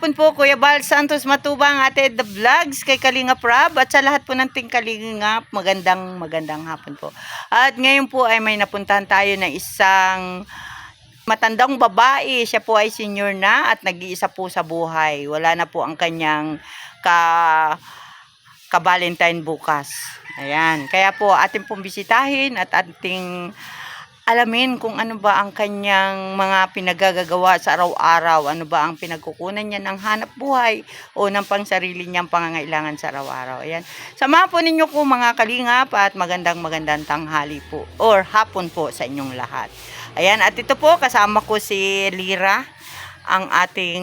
hapon po, Kuya Bal Santos Matubang, Ate The Vlogs, kay Kalingap Rab, at sa lahat po ng ting Kalingap, magandang hapon po. At ngayon po ay may napuntahan tayo na isang matandang babae. Siya po ay senior na at nag-iisa po sa buhay. Wala na po ang kanyang ka-Valentine bukas. Ayan, kaya po ating pong bisitahin at ating alamin kung ano ba ang kanyang mga pinagagagawa sa araw-araw, ano ba ang pinagkukunan niya ng hanap buhay o ng pangsarili niyang pangangailangan sa araw-araw. Ayan. Samahan po ninyo po mga kalingap at magandang tanghali po or hapon po sa inyong lahat. Ayan, at ito po kasama ko si Lira, ang ating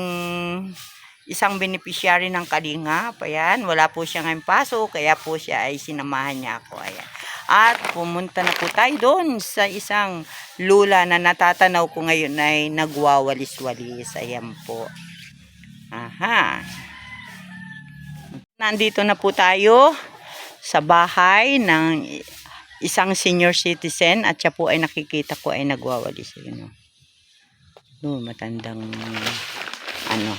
isang beneficiary ng Kalingap. Ayan, wala po siya ngayong pasok, kaya po siya ay sinamahan niya ako. Ayan. At pumunta na po tayo doon sa isang lula na natatanaw ko ngayon ay nagwawalis-walis. Ayan po. Aha. Nandito na po tayo sa bahay ng isang senior citizen at siya po ay nakikita ko ay nagwawalis. Ayan. Matandang ano.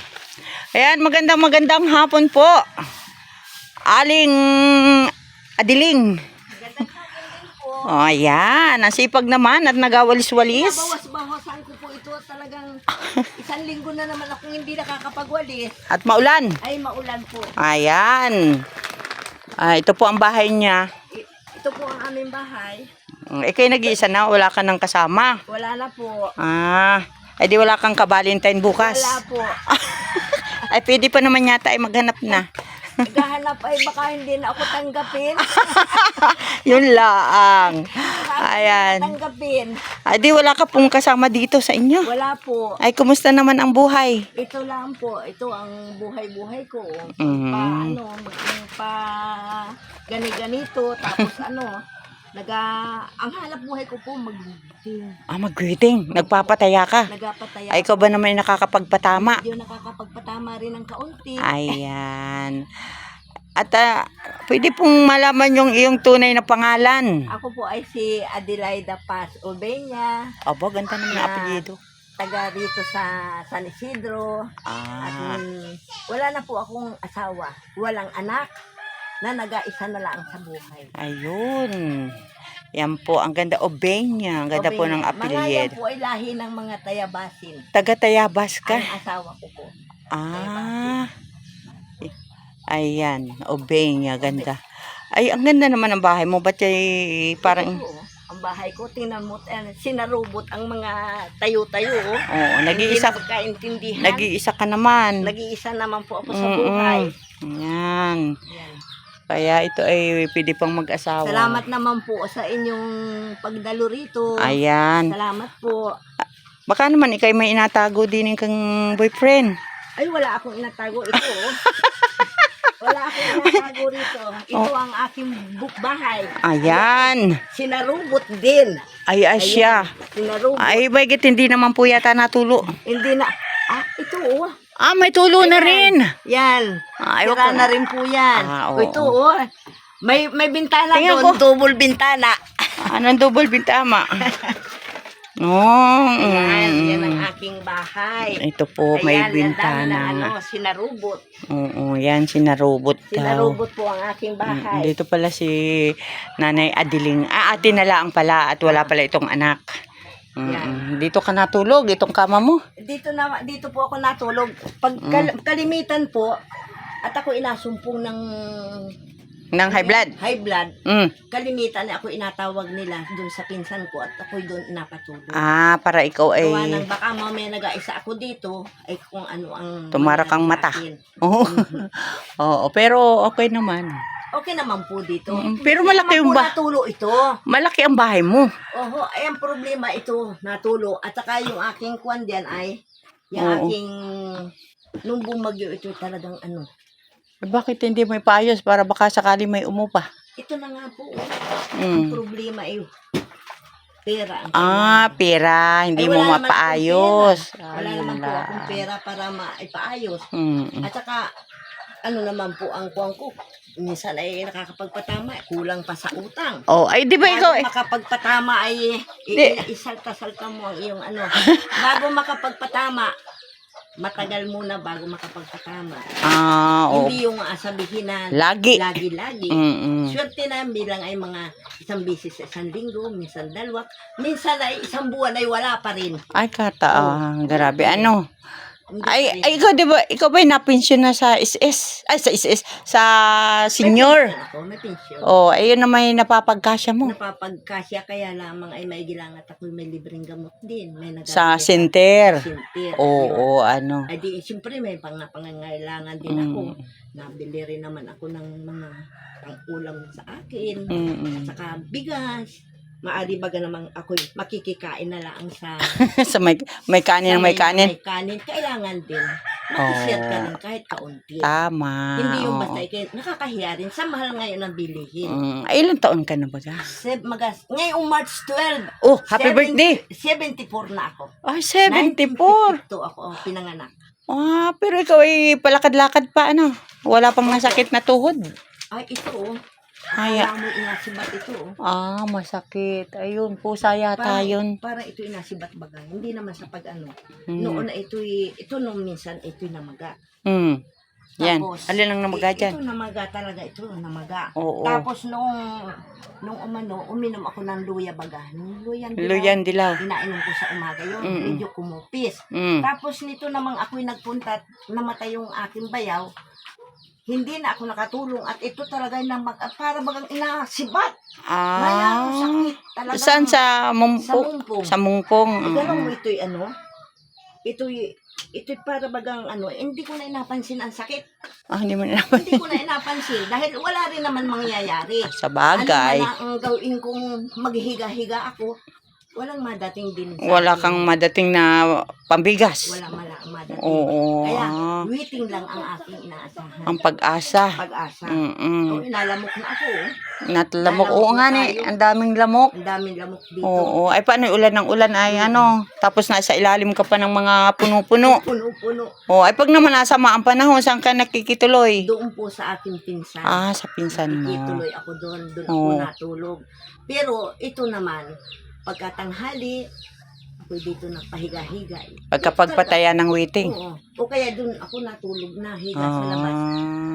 Ayan, magandang hapon po. Aling Adiling. Oh, ayan. Nasipag naman at nagawalis-walis. Bawas-bawasan ko po ito. Talagang isang linggo na naman akong hindi nakakapagwalis. At maulan. Ay, maulan po. Ayan. Ito po ang bahay niya. Ito po ang aming bahay. Kayo nag-iisa na? Wala ka ng kasama? Wala na po. Ay di wala kang ka-Valentine bukas? Wala po. Ay pwede pa naman yata ay maghanap na. Naghahanap ay baka hindi na ako tanggapin. Yun lang. Ayan. Tanggapin. Ay di wala ka pong kasama dito sa inyo? Wala po. Ay kumusta naman ang buhay? Ito lang po. Ito ang buhay-buhay ko. Mm. Gani-ganito. Tapos ang hanap buhay ko po mag-greeting. Mag-greeting. Nagpapataya ka? Nagpapataya. Ay ikaw ba naman nakakapagpatama? Hindi nakakapagpatama rin ng kaunti. Ayan. At pwede pong malaman yung iyong tunay na pangalan. Ako po ay si Adelaida Paz Ubeña. Aba, ganda naman ang apelyido. Taga rito sa San Isidro. At wala na po akong asawa. Walang anak na nag-aisa na lang sa buhay. Ayun. Yan po, ang ganda. Ubeña. Ang ganda po ng Mga yan apelyido. po ay lahi ng mga tayabasin. Taga-Tayabas ka? Ang asawa ko po. Ayan. Ubeña. Ganda. Ay, ang ganda naman ng bahay mo. Ba't ay parang... Ito, ang bahay ko, tingnan mo, sinarubot ang mga tayo-tayo. Oo, nag-iisa. Hindi na magkaintindihan. Nag-iisa ka naman. Nag-iisa naman po ako sa buhay. Yan. Yan. Kaya ito ay pwede pang mag-asawa. Salamat naman po sa inyong pagdalo rito. Ayan. Salamat po. Baka naman ikay may inatago din yung kang boyfriend. Ay, wala akong inatago ito. Wala akong inatago rito. Ito ang aking bahay. Ayan. Sinarubot din. Ay, siya. Sinarubot. Ay, bagit hindi naman po yata natulo. Hindi na. Ito May tulo na rin. Yan. Sira na rin po yan. Oo. Ito May bintana Tingnan doon. Double bintana. Anong double bintama? Yan ang aking bahay. Ito po, may Ayan, bintana. Sinarubot. Oo, yan, sinarubot daw. Sinarubot po ang aking bahay. Dito pala si Nanay Adiling. Ate na lang pala at wala pala itong anak. Dito ka natulog, itong kama mo. Dito po ako natulog. Pag kalimitan po, at ako inasumpong ng high blood. High blood. Kalimitan Ako inatawag nila doon sa pinsan ko at ako doon napatulog. Para ikaw ay Gawa ng baka mamaya nag-aisa ako dito ay kung ano ang tumara kang mata. Oo, pero okay naman. Okay naman po dito. Pero malaki yung natulo ito. Malaki ang bahay mo. Ay ang problema ito, natulo. At saka yung aking kwan diyan ay yung aking nung bumagyo ito talagang Bakit hindi mo ipayos para baka sakali may umupa? Ito na nga po. Ang problema ay pera. Pera. Hindi mo mapaayos. Wala naman po akong pera para maipaayos. At saka, naman po ang kuwang ko. Minsan ay nakakapagpatama, kulang pa sa utang. Ay di ba ikaw makapagpatama ay isalta-salta mo ang iyong Bago makapagpatama, matagal muna bago makapagpatama. Oo. Hindi yung sabihin na Lagi. lagi-lagi. Mm-mm. Swerte na bilang ay mga isang bisis sa isang linggo, minsan dalawa, minsan ay isang buwan ay wala pa rin. Ay, grabe. Ano? Hindi pa rin. Ay, ikaw ba napensyon na sa SS? Ay, sa SS, sa senior. May pension ako, may pension. Oh, ayun na may napapagkasya mo. Napapagkasya kaya lamang ay may gilangat ako may libreng gamot din. May Sa nagagalit center. sintir. Oo, ano. Ay di, siyempre may pangangailangan din ako. Nabili rin naman ako ng mga pang-ulam sa akin. Mm-mm. At saka bigas. Maari baga namang ako makikikain na lang sa Sa may kanin ng may kanin. may kanin. Kailangan din. Makishare ka rin kahit kaunti. Tama. Hindi yung oo. basta nakakahiya rin sa mahal ngayon ng bilihin. Ay, ilang taon ka na ba? Ngayong March 12. Oh, happy birthday. 74 na ako. Ay, 74. 1952 ako pinanganak. Pero ikaw ay palakad-lakad pa, ano? Wala pang masakit na tuhod. Ay, ito oh. Ay, Wala mo inasibat ito oh. Masakit. Ayun, pusa yata yun. Para ito inasibat baga. Hindi naman sa pag-ano. Mm. Noon na ito nung minsan ito'y namaga. Yan. Tapos, Alin ang namaga dyan? Ito namaga talaga. Ito namaga. Oo. Tapos nung uminom ako ng luya baga. Nung Luyan dilaw. Inainom ko sa umaga yun. Mm-mm. Medyo kumupis. Mm. Tapos nito namang ako'y nagpunta, namatay yung aking bayaw. Hindi na ako nakatulong at ito talaga para bagang inasibat. Maya sakit talaga. Saan? Sa Sa Mungpong? mungpong. Sa Mungpong. Ganun mo ito'y ito'y para bagang hindi ko na inapansin ang sakit. Hindi mo na Hindi ko na inapansin dahil wala rin naman mangyayari. sa bagay. Ano man ang gawin kong maghiga-higa ako, walang madating din sa Wala akin. kang madating na pambigas. Wala madating. Oo. Kaya waiting lang ang aking inaasahan. Ang pag-asa. Pag-asa. Mm-mm. Inalamok na ako. Natlamok. Oo Nalamok nga na ni, tayo. ang daming lamok. Ang daming lamok dito. Oo. Ay, paano yung ulan ng ulan ay tapos nasa ilalim ka pa ng mga puno-puno. Puno-puno. Ay pag naman nasa maang panahon, saan ka nakikituloy? Doon po sa aking pinsan. Sa pinsan mo. Nakikituloy ako doon. Doon Oo. ako natulog. Pero ito naman, pagkatanghali, ako dito nagpahiga-higa. Pagkapagpataya ng waiting. Oo. O kaya doon ako natulog na, higa sa labas.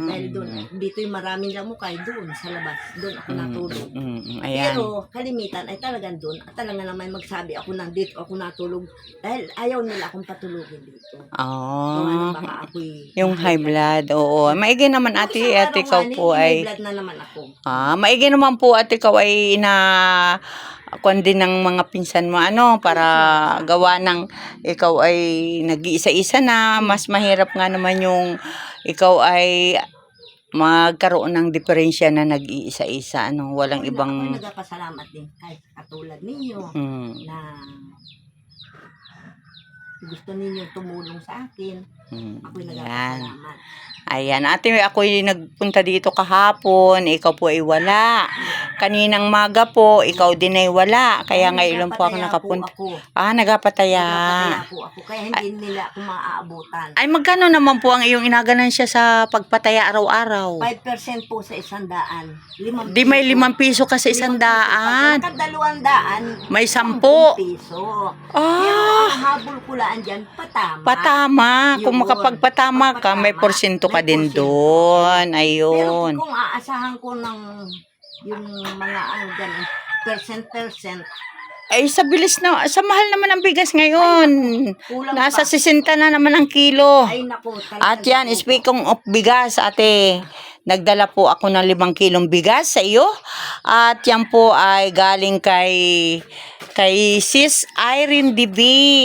Dahil doon, dito yung maraming lamukay doon sa labas. Doon ako natulog. Ayan. Pero kalimitan ay talagang doon. At talaga naman magsabi ako nandito ako natulog. Dahil ayaw nila akong patulogin dito. Kung baka ako'y Yung high blood, oo. Maigi naman ate, at ikaw po May ay, blood na naman ako. maigi naman po at ikaw ay kuwan din ng mga pinsan mo, para gawa ng ikaw ay nag-iisa-isa na, mas mahirap nga naman yung ikaw ay magkaroon ng diferensya na nag-iisa-isa, walang ibang, Ako'y nagpasalamat din kahit katulad ninyo na gusto ninyo tumulong sa akin. Ako'y Yan. nagpasalamat. Ayan, ate, ako'y nagpunta dito kahapon, ikaw po ay wala. Kaninang maga po, ikaw din ay wala. Kaya ngayon po ako nakapunta. Nagapataya. Nagpapataya po ako. Kaya hindi nila ako maaabutan. Ay, magkano naman po ang iyong inaganansya sa pagpataya araw-araw? 5% po sa 100. 5 Di may 5 piso ka sa 100. Pagka 200, May 10. 10 piso. Pero ang habol ko laan dyan, patama. Patama. Kung Yun. makapagpatama ka, may porsyento ka May din porsyento. doon. Pero Ayun. kung aasahan ko ng yung mga ganun, percent, Ay, sa mahal naman ang bigas ngayon. kulang Nasa pa. 60 na naman ang kilo. Ay naku, At yan, speaking of bigas, ate, nagdala po ako ng 5 kilong bigas sa iyo. At yan po ay galing kay Sis Irene DB.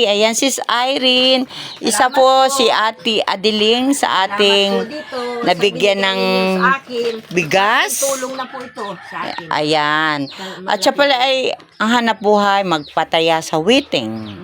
Ayan, Sis Irene. Isa Salamat po po. si Ate Adeling sa ating nabigyan ng bigas. Tulong na po ito sa akin. Ayan. At siya pala ay ang hanap buhay magpataya sa waiting.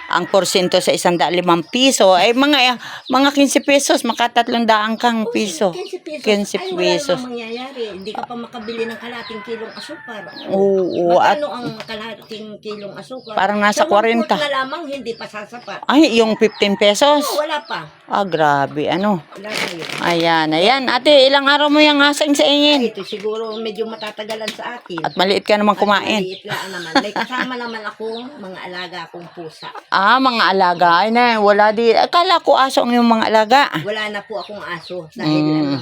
Ang porsyento sa 105 piso ay mga 15 pesos, maka 300 kang piso. 15 pesos. Ay, wala namang mangyayari. Hindi ka pa makabili ng kalating kilong asukar. Oo. At Magkano ang kalating kilong asukar? Parang nasa Sa 1/4 40. na lamang, hindi pa sasapat. Ay, yung 15 pesos. Wala pa. Grabe, Wala na yun. Ayan. Ate, ilang araw mo yung asing sa ingin? Ito siguro medyo matatagalan sa akin. At maliit ka naman kumain. Maliit lang naman. May kasama naman akong mga alaga akong pusa. Mga alaga. Ay na, wala di. Akala ko aso ang yung mga alaga. Wala na po akong aso dahil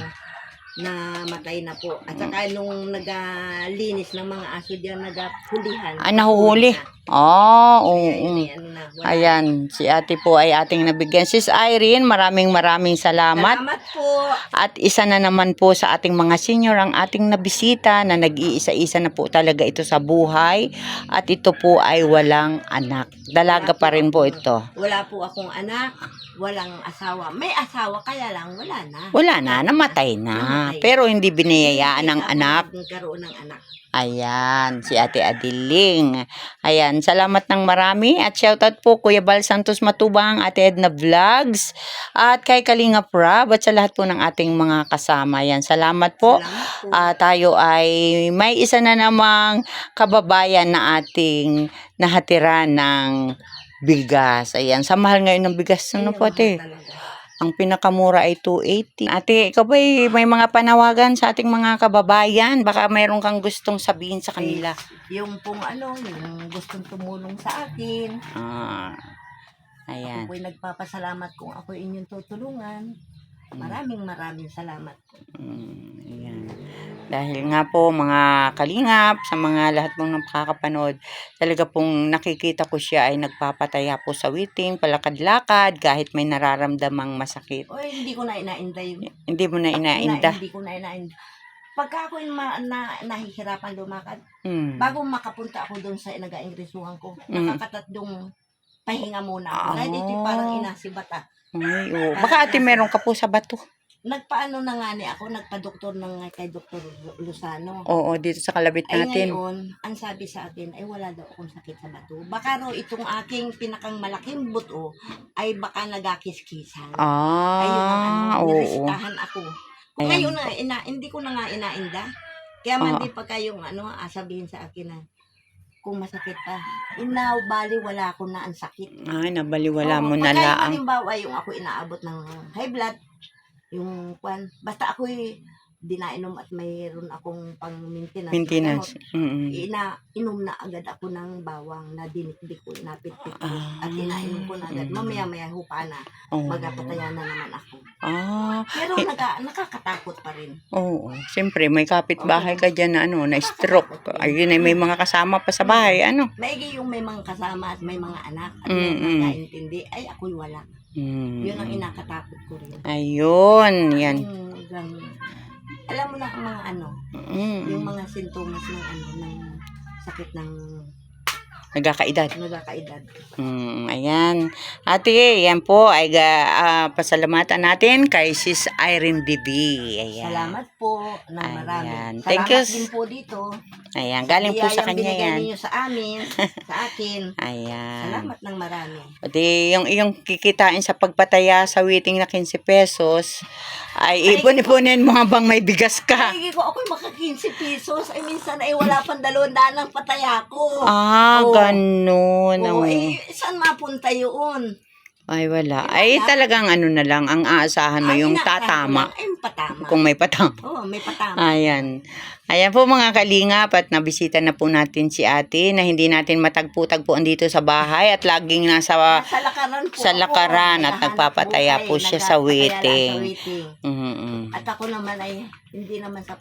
namatay na po. At saka nung naglinis ng mga aso diyan, naghulihan. Nahuhuli. Oo. Wala. Ayan, si ate po ay ating nabigyan. Sis Irene, maraming salamat. Salamat po. At isa na naman po sa ating mga senior ang ating nabisita na nag-iisa-isa na po talaga ito sa buhay. At ito po ay walang anak. Dalaga pa rin po ito. Wala po akong anak, walang asawa. May asawa, kaya lang wala na. Wala na, namatay na. Pero hindi biniyayaan ng anak. Nagkaroon ng anak. Ayan, si Ate Adiling. Ayan, salamat ng marami. At shoutout po Kuya Bal Santos Matubang, Ate Edna Vlogs, at kay Kalinga Prab, at sa lahat po ng ating mga kasama. Ayan, salamat po. Salamat po. Tayo ay may isa na namang kababayan na ating nahatiran ng bigas. Ayan, sa mahal ngayon ng bigas. Ano po, ate? Talaga. Ang pinakamura ay 280. Ate, ikaw ba may mga panawagan sa ating mga kababayan? Baka mayroon kang gustong sabihin sa kanila. Yung pong yung gustong tumulong sa akin. Ayan. Ako'y nagpapasalamat kung ako inyong tutulungan. Maraming salamat po. Ayan. Dahil nga po mga kalingap, sa mga lahat mong nakakapanood, talaga pong nakikita ko siya ay nagpapataya po sa witing, palakad-lakad, kahit may nararamdamang masakit. Oy, hindi ko na inainda yun. Hindi mo na inainda. Hindi ko na inainda. Pagka ako'y nahihirapan lumakad, bago makapunta ako doon sa nag-aingresuhan ko, nakakatatlong pahinga muna ako. Dahil ito parang inasibata. Ay, oo. Baka ate meron ka po sa bato. Nagpaano na nga ako, nagpa-doktor kay Dr. Luzano. Oo, dito sa kalabit Ay natin. ngayon, ang sabi sa akin, ay wala daw akong sakit sa bato. Baka raw itong aking pinakang malaking buto, ay baka nagkiskisan. Ayun ang niresitahan ako. Kung ngayon hindi ko na nga inainda. Kaya man di pagka yung sabihin sa akin na, kung masakit pa, bali wala ko na ang sakit. Ay, nabaliwala mo na lang. lang. Halimbawa, yung ako inaabot ng high blood, basta ako'y dinainom at mayroon akong pang-maintenance. Maintenance. Inom na agad ako ng bawang na dinikdik ko, napitpit ko, at inainom ko na agad. Mamaya-maya hupa na, magpataya na naman ako. Pero nakakatakot pa rin. Oo. Siyempre, may kapitbahay ka dyan na na stroke. Ayun ay may mga kasama pa sa bahay. Maigi yung may mga kasama at may mga anak at may mga kaintindi. Ay, ako'y wala. Yun ang inakatakot ko rin. Ayun. Yan. Alam mo na ang mga yung mga sintomas ng sakit ng nagkakaedad. Ayan. Ate, yan po ay pasalamatan natin kay Sis Irene DB. Ayan. Salamat po na marami. Ayan. Salamat Thank you. din po dito. Ayan, galing po sa kanya yan. Ninyo sa amin, sa akin. Ayan. Salamat ng marami. Pati yung iyong kikitain sa pagpataya sa witing na 15 pesos, ay ipon-ipunin mo habang may bigas ka. Ay, ako'y maka 15 pesos. Ay, minsan ay wala pang 200 ng pataya ko. Ganun. Saan mapunta yun? Ay, wala. Ay, talagang na lang, ang aasahan mo yung tatama. Ay, patama. Kung may patama. Oo, may patama. Ayan. Ayan po mga kalingap, at nabisita na po natin si ate na hindi natin matagpo-tagpuan dito sa bahay at laging nasa lakaran po sa lakaran at nagpapataya po siya sa witing. At ako naman ay hindi naman sa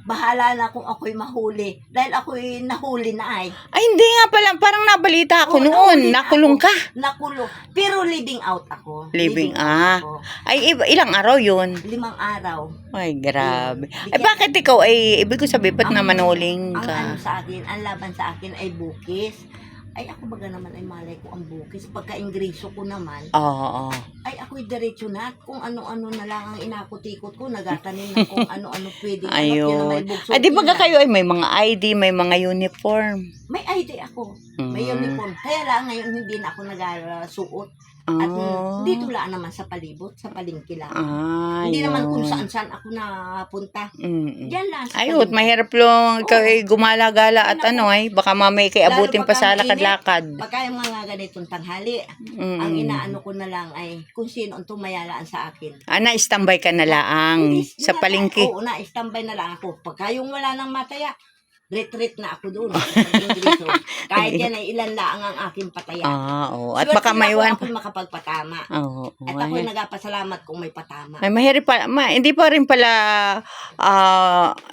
bahala na kung ako'y mahuli. Dahil ako'y nahuli na ay. Ay, hindi nga pala. Parang nabalita ako noon. Nakulong ka. Nakulong. Pero living out ako. Living ako. Ay, ilang araw yun? 5 araw. Ay, grabe. Ay, bakit ikaw ay, ibig ko sabihin, ba't naman huling ka? Ang laban sa akin ay bukis. Ay, ako baga naman ay malay ko ang bukis. Pagka-ingreso ko naman, ay ako'y diretso na. Kung ano-ano na lang ang inakot-ikot ko, nagatanim na kung ano-ano pwedeng. Ayun. Ay, di baga kayo ay may mga ID, may mga uniform? May ID ako. May uniform. Kaya lang ngayon hindi na ako nagsuot. At dito lang naman sa palibot, sa palengke lang. Hindi naman kung saan-saan ako napunta. Diyan lang sa ayun, mahirap lang ikaw ay gumala-gala at baka mamay kay abutin pa sa lakad-lakad. Pagka yung mga ganitong tanghali, ang inaano ko na lang ay kung sino ang tumayalaan sa akin. Na-standby ka na lang sa palengke. Oo, na-standby na lang ako. Pagka yung wala nang mataya, retreat na ako doon. Pag-Ingleso. Kahit yan ay ilan lang ang aking patayan. Oo. At baka maiwan. Ako makapagpatama. Oo. At ako nagpasalamat kung may patama. Ay, mahirap pa, hindi pa rin pala,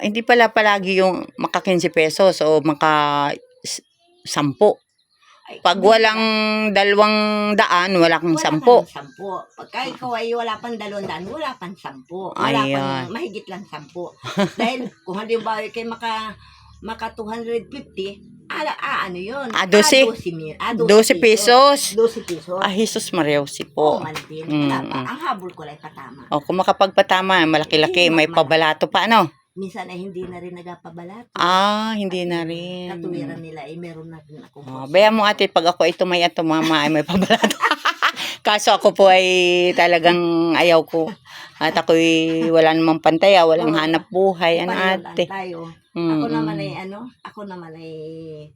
hindi pala palagi yung maka 15 pesos o maka 10. Pag walang 200, wala kang 10. Wala kang 10. Pagka ikaw ay wala pang 200, wala pang 10. Wala Ayun. pang mahigit lang 10. Dahil kung halimbawa kayo maka 250, ano yun? 12. 12 pesos. 12 pesos. Jesus Mariausi Oo, po. man din. Wala pa. Ang habol ko lang patama. O, kung makapagpatama, malaki-laki, may pabalato pa, ano? Minsan ay hindi na rin nagpabalat. Hindi na rin. Katuwiran nila ay meron na rin ako. Bayan mo ate, pag ako ay tumay at tumama ay may pabalato. Kaso ako po ay talagang ayaw ko. At ako'y wala namang pantaya, walang hanap buhay. Ano ate? Tayo. Ako naman ay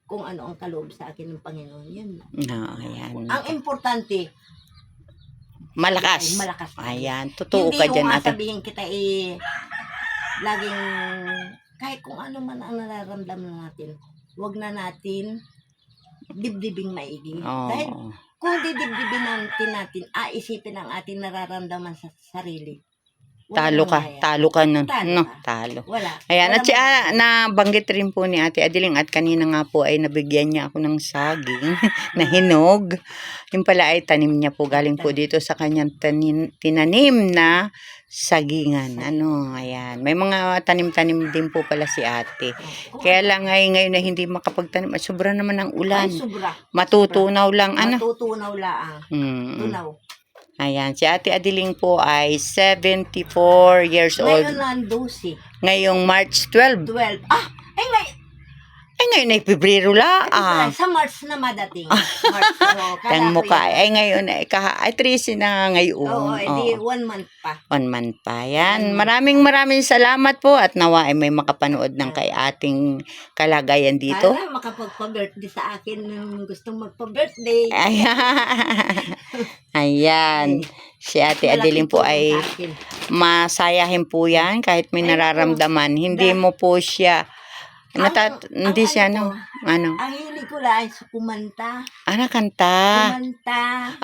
kung ano ang kaloob sa akin ng Panginoon, yun. Ayan. Ang importante, malakas. ay malakas. Ayan, totoo ka dyan hindi ate. yung sabihin kita laging, kahit kung ano man ang nararamdaman natin, huwag na natin dibdibing maigi. Dahil kung didibdibin natin, isipin ang ating nararamdaman sa sarili. Talo ka nun. Talo. Wala. Ayan, at nabanggit rin po ni Ate Adeling at kanina nga po ay nabigyan niya ako ng saging na hinog. Yung pala ay tanim niya po, galing po dito sa kanyang tinanim na sagingan. Ayan. May mga tanim-tanim din po pala si ate. Kaya lang ngayon na hindi makapagtanim. Sobra naman ang ulan. Ay, sobra. Matutunaw lang. Matutunaw lang. Tunaw. Ayan, si Ate Adeling po ay 74 years old. Ngayon na 12. Ngayong March 12. 12. Ngayon ay Pebrero la. Sa March na madating. March. Ang mukha. Ngayon ay 13 na ngayon. Oo, edi 1 month pa. 1 month pa. Yan. Maraming salamat po at nawa ay may makapanood ng kay ating kalagayan dito. Para makapagpa-birthday sa akin nung gustong magpa-birthday. Ayan. Si Ate Adeling po ay masayahin po yan kahit may nararamdaman. Hindi mo po siya hindi siya ano. Ang hilig ko lang ay kumanta. Kanta. Kumanta.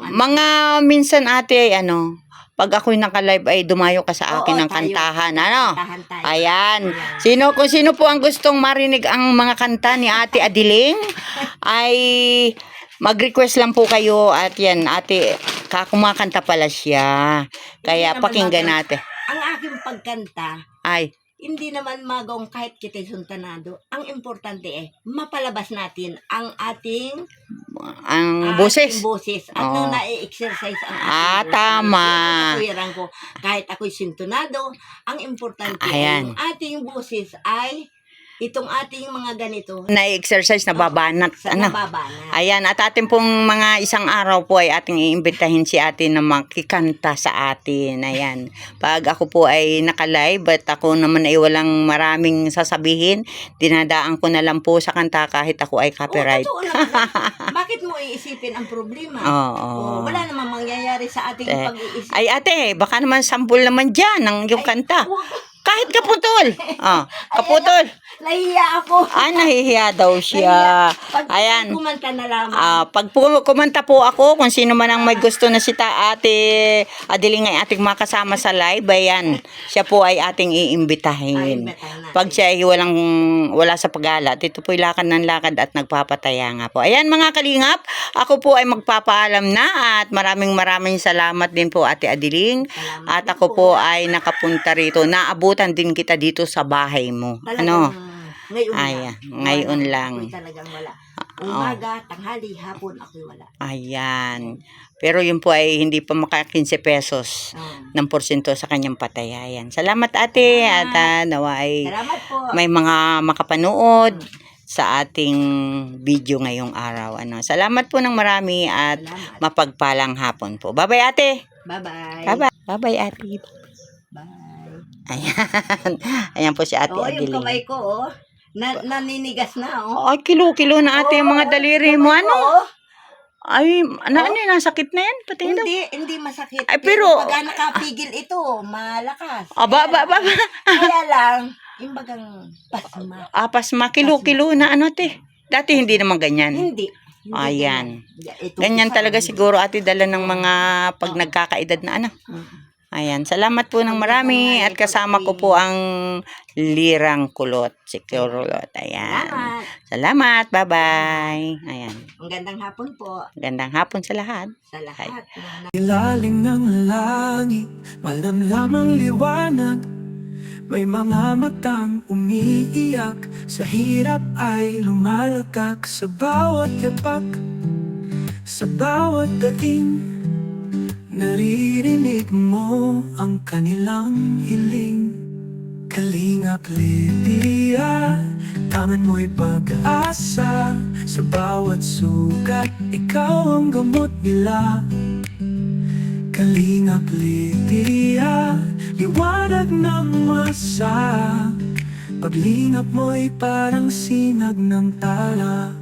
Mga minsan ate ay pag ako'y naka-live ay dumayo ka sa akin ng kantahan. Kantahan tayo. Ayan. Kung sino po ang gustong marinig ang mga kanta ni Ate Adeling ay mag-request lang po kayo at yan, ate, kumakanta pala siya. Kaya pakinggan natin. Ang aking pagkanta ay hindi naman magong kahit kita'y suntanado. Ang importante mapalabas natin ang ating boses. At nung na-exercise ang ating boses. Tama. Katuwiran ko, kahit ako'y sintonado, ang importante Ayan. yung ating boses ay itong ating mga ganito. Na-exercise, nababanat. Nababanat. Ayan, at atin pong mga isang araw po ay ating iimbitahin si ate na makikanta sa atin. Ayan. Pag ako po ay naka-live at ako naman ay walang maraming sasabihin, dinadaan ko na lang po sa kanta kahit ako ay copyright. Totoo naman. Bakit mo iisipin ang problema? Wala namang mangyayari sa ating pag-iisip. Ay ate, baka naman sample naman dyan ng yung kanta. Kahit kaputol. Kaputol. Nahihiya ako. Nahihiya daw siya. Ayan. Kumanta na lamang. Pag kumanta po ako, kung sino man ang may gusto na si Ate Adeling ay ating makasama sa live, ayan, siya po ay ating iimbitahin. Pag siya ay wala sa pag-alat, ito po ay lakad ng lakad at nagpapataya nga po. Ayan mga kalingap, ako po ay magpapaalam na at maraming salamat din po Ate Adeling. At ako po ay nakapunta rito. Naabutan din kita dito sa bahay mo. Ngayon lang. Ako'y talagang wala. Umaga, tanghali, hapon, ako'y wala. Ayan. Pero yun po ay hindi pa maka 15 pesos ng porsyento sa kanyang patayayan. Salamat ate. At nawa ay may mga makapanood sa ating video ngayong araw. Salamat po ng marami at mapagpalang hapon po. Bye-bye ate. Bye-bye. Bye-bye. Bye-bye ate. Bye. Ayan. Ayan po si Ate Adeling. Yung kamay ko, naninigas na, Ay, kilo-kilo na ate yung mga daliri mo. Ay, nasakit na yan? Pati hindi masakit. Ay, pero pag nakapigil ito, malakas. Ba. Kaya lang, Yung bagang pasma. Pasma, kilo-kilo na ano, te. Dati hindi naman ganyan. Hindi. Ayan. Ito, Ganyan isa, talaga hindi. siguro ate dala ng mga pag nagkakaedad na ano. Ayan, salamat po ng marami at kasama ko po ang Lirang Kulot, si Kulot. Ayan. Salamat. Salamat, bye-bye. Ayan. Ang gandang hapon po Gandang hapon sa lahat. sa lahat. Ilalim ng langit, malamlamang liwanag. May mga matang umiiyak, sa hirap ay lumalagak. Sa bawat yapak, sa bawat dating, naririnig mo ang kanilang hiling. Kalingap Lydia, tangan mo'y pag-asa. Sa bawat sugat, ikaw ang gamot nila. Kalingap Lydia, liwanag ng masa. Paglingap mo'y parang sinag ng tala.